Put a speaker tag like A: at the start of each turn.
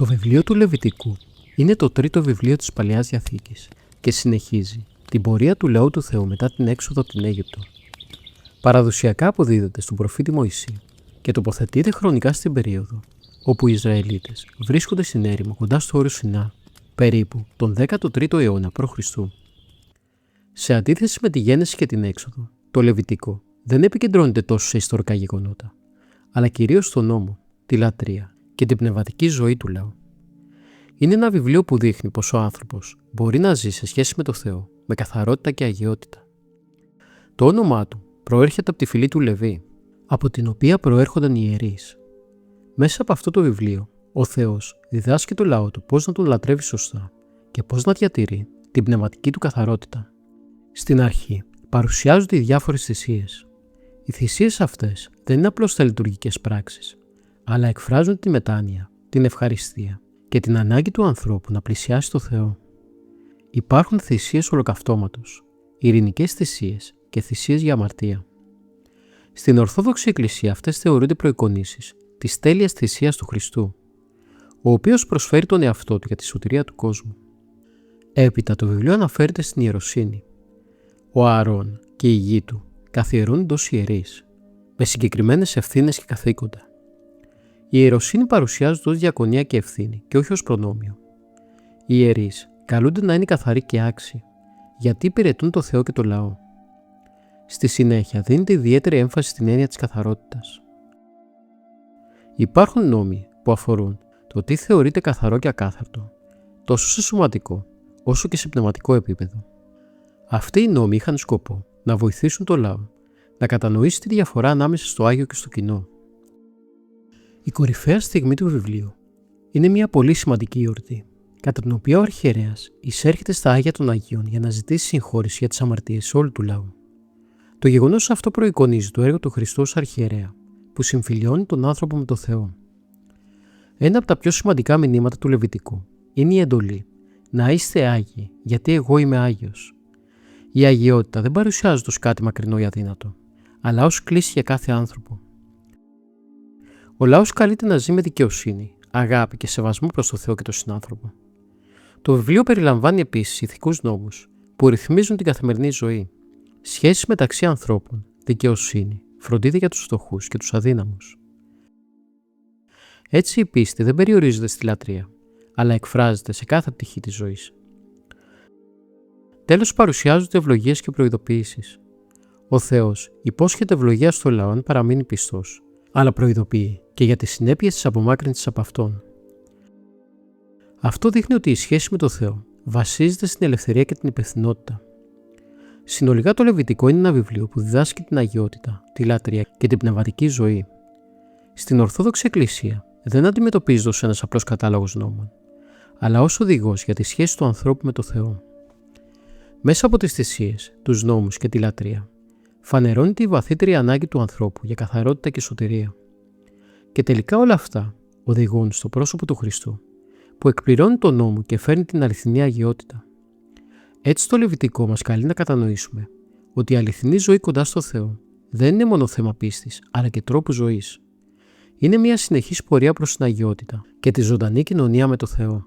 A: Το βιβλίο του Λεβιτικού είναι το τρίτο βιβλίο της Παλαιάς Διαθήκης και συνεχίζει την πορεία του λαού του Θεού μετά την έξοδο από την Αίγυπτο. Παραδοσιακά αποδίδεται στον προφήτη Μωυσή και τοποθετείται χρονικά στην περίοδο όπου οι Ισραηλίτες βρίσκονται στην έρημο κοντά στο όριο Σινά, περίπου τον 13ο αιώνα π.Χ. Σε αντίθεση με τη Γένεση και την Έξοδο, το Λεβιτικό δεν επικεντρώνεται τόσο σε ιστορικά γεγονότα, αλλά κυρίως στον νόμο, τη λατρεία και την πνευματική ζωή του λαού. Είναι ένα βιβλίο που δείχνει πως ο άνθρωπος μπορεί να ζει σε σχέση με το Θεό με καθαρότητα και αγιότητα. Το όνομά του προέρχεται από τη φυλή του Λεβί, από την οποία προέρχονταν οι ιερείς. Μέσα από αυτό το βιβλίο, ο Θεός διδάσκει το λαό του πώς να τον λατρεύει σωστά και πώς να διατηρεί την πνευματική του καθαρότητα. Στην αρχή παρουσιάζονται οι διάφορες θυσίες. Οι θυσίες αυτές δεν είναι απλώς τα λειτουργικές πράξεις, αλλά εκφράζουν τη μετάνοια, την ευχαριστία και την ανάγκη του ανθρώπου να πλησιάσει το Θεό. Υπάρχουν θυσίες ολοκαυτώματος, ειρηνικές θυσίες και θυσίες για αμαρτία. Στην Ορθόδοξη Εκκλησία αυτές θεωρούνται προεικονίσεις της τέλειας θυσίας του Χριστού, ο οποίος προσφέρει τον εαυτό του για τη σωτηρία του κόσμου. Έπειτα το βιβλίο αναφέρεται στην ιεροσύνη. Ο Ααρών και η γη του καθιερώνονται ως ιερείς, με συγκεκριμένες ευθύνες και καθήκοντα. Η ιεροσύνη παρουσιάζεται ως διακονία και ευθύνη και όχι ως προνόμιο. Οι ιερείς καλούνται να είναι καθαροί και άξιοι, γιατί υπηρετούν το Θεό και το λαό. Στη συνέχεια δίνεται ιδιαίτερη έμφαση στην έννοια της καθαρότητας. Υπάρχουν νόμοι που αφορούν το τι θεωρείται καθαρό και ακάθαρτο, τόσο σε σωματικό όσο και σε πνευματικό επίπεδο. Αυτοί οι νόμοι είχαν σκοπό να βοηθήσουν το λαό να κατανοήσει τη διαφορά ανάμεσα στο Άγιο και στο κοινό. Η κορυφαία στιγμή του βιβλίου είναι μια πολύ σημαντική γιορτή, κατά την οποία ο αρχιερέας εισέρχεται στα Άγια των Αγίων για να ζητήσει συγχώρηση για τις αμαρτίες όλου του λαού. Το γεγονός αυτό προεικονίζει το έργο του Χριστού ως αρχιερέα, που συμφιλιώνει τον άνθρωπο με το Θεό. Ένα από τα πιο σημαντικά μηνύματα του Λεβιτικού είναι η εντολή να είστε άγιοι, γιατί εγώ είμαι άγιος. Η αγιότητα δεν παρουσιάζεται ως κάτι μακρινό ή αδύνατο, αλλά ως κλίση για κάθε άνθρωπο. Ο λαός καλείται να ζει με δικαιοσύνη, αγάπη και σεβασμό προς το Θεό και τον συνάνθρωπο. Το βιβλίο περιλαμβάνει επίσης ηθικούς νόμους που ρυθμίζουν την καθημερινή ζωή, σχέσεις μεταξύ ανθρώπων, δικαιοσύνη, φροντίδα για τους φτωχούς και τους αδύναμους. Έτσι η πίστη δεν περιορίζεται στη λατρεία, αλλά εκφράζεται σε κάθε πτυχή της ζωής. Τέλος, παρουσιάζονται ευλογίες και προειδοποιήσεις. Ο Θεός υπόσχεται ευλογία στο λαό αν παραμείνει πιστός, αλλά προειδοποιεί και για τις συνέπειες της απομάκρυνσης από αυτόν. Αυτό δείχνει ότι η σχέση με το Θεό βασίζεται στην ελευθερία και την υπευθυνότητα. Συνολικά το Λεβιτικό είναι ένα βιβλίο που διδάσκει την αγιότητα, τη λατρεία και την πνευματική ζωή. Στην Ορθόδοξη Εκκλησία δεν αντιμετωπίζεται ως ένας απλός κατάλογος νόμων, αλλά ως οδηγός για τη σχέση του ανθρώπου με το Θεό. Μέσα από τις θυσίες, τους νόμους και τη λατρεία, φανερώνεται η βαθύτερη ανάγκη του ανθρώπου για καθαρότητα και σωτηρία. Και τελικά όλα αυτά οδηγούν στο πρόσωπο του Χριστού, που εκπληρώνει τον νόμο και φέρνει την αληθινή αγιότητα. Έτσι το Λεβιτικό μας καλεί να κατανοήσουμε ότι η αληθινή ζωή κοντά στο Θεό δεν είναι μόνο θέμα πίστης, αλλά και τρόπου ζωής. Είναι μια συνεχής πορεία προς την αγιότητα και τη ζωντανή κοινωνία με το Θεό.